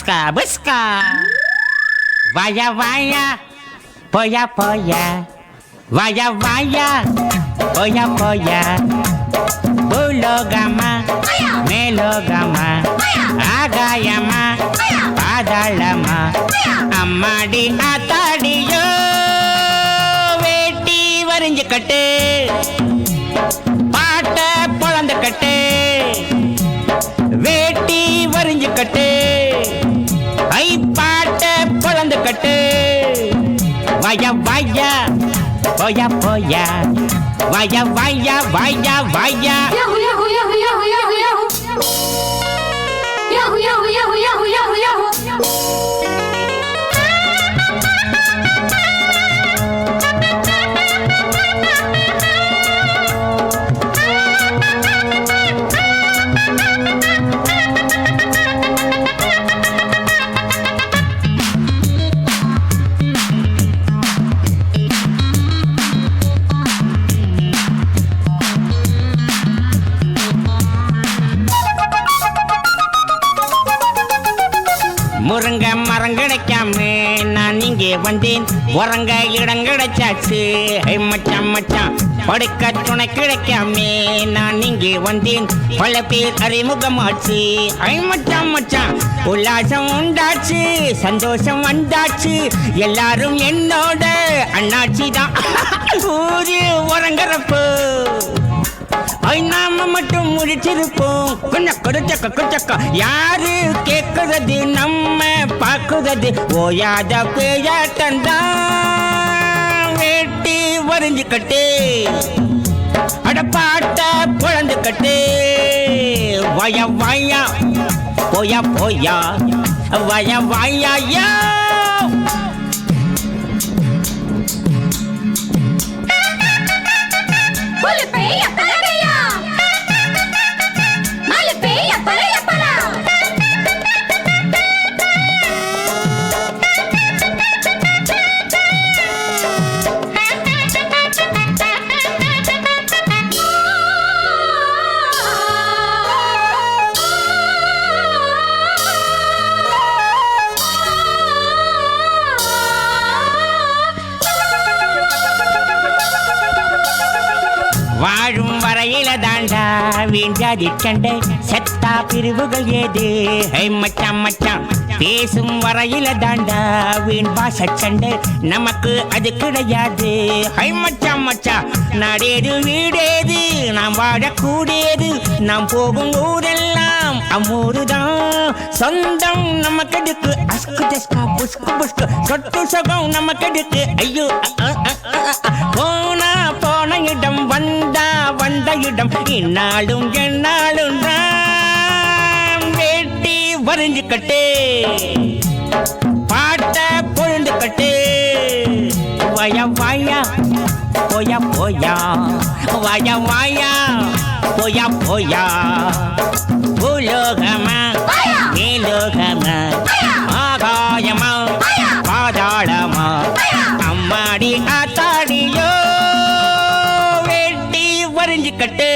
பஸ்கா பஸ்கா வாயா வாயா போயா போயா வாயா வாயா போயா போயா பூலோகமா மேலோகமா ஆகாயமா பாதாளமா அம்மாடி ஆத்தாடியோ வேட்டி வரிஞ்சு கட்டு பாட்ட பொழந்து கட்டு வேட்டி வரிஞ்சு கட்டு ஐ பாட்ட பொழந்து கட்டு வாயா வாயா போயா போயா வாயா வாயா வாயா வாயா Yahoo yahoo yahoo yahoo yahoo yahoo Yahoo yahoo yahoo yahoo yahoo yahoo முருங்க மரம் கிடைக்காம நான் இங்கே வந்தேன் உறங்க இடம் கிடைச்சாச்சு ஐ மச்சான் மச்சான் படுக்க துணை கிடைக்காம நான் இங்கே வந்தேன் பல பேர் அறிமுகமாச்சு ஐ மச்சான் மச்சான் உல்லாசம் உண்டாச்சு சந்தோஷம் வந்தாச்சு எல்லாரும் என்னோட அண்ணாச்சி தான் ஊரு உறங்குறப்போ நாம மட்டும் முடிச்சிருப்போம் கொஞ்சம் கொடுச்சக்க யாரு கேட்குறது நம்ம பார்க்குறது ஓயாத பேயாட்டம் வேட்டி வரிஞ்சு கட்டு அடப்பாட்ட குழந்து கட்டு வய வாயா போயா போயா வய வாயா வாழும் வரையில தாண்டா வீண்டாதி சண்டை செத்தா பிரிவுகள் ஏது ஹை மச்சான் மச்சான் பேசும் வரையில தாண்டா வீண் பாச சண்டை நமக்கு அது கிடையாது ஹை மச்சான் மச்சான் நாடேது வீடேது நாம் வாழக்கூடியது நாம் போகும் ஊரெல்லாம் அம்மூருதான் சொந்தம் நமக்கு எதுக்கு அஸ்கு தஸ்கா புஸ்கு புஸ்கு சொட்டு சகம் நமக்கு எதுக்கு ஐயோ போனா போன இடம் வந்தா வந்த இடம் இந்நாளும் எந்நாளும் தான் வேட்டி வரிஞ்சு கட்டு பாட்ட பொழுந்து கட்டு வாயா வாயா போயா போயா வாயா வாயா போயா போயா பூலோகமா மேலோகமா ஆகாயமா பாதாளமா அம்மாடி ஆத்தாடியோ வேட்டி வரிஞ்சு கட்டு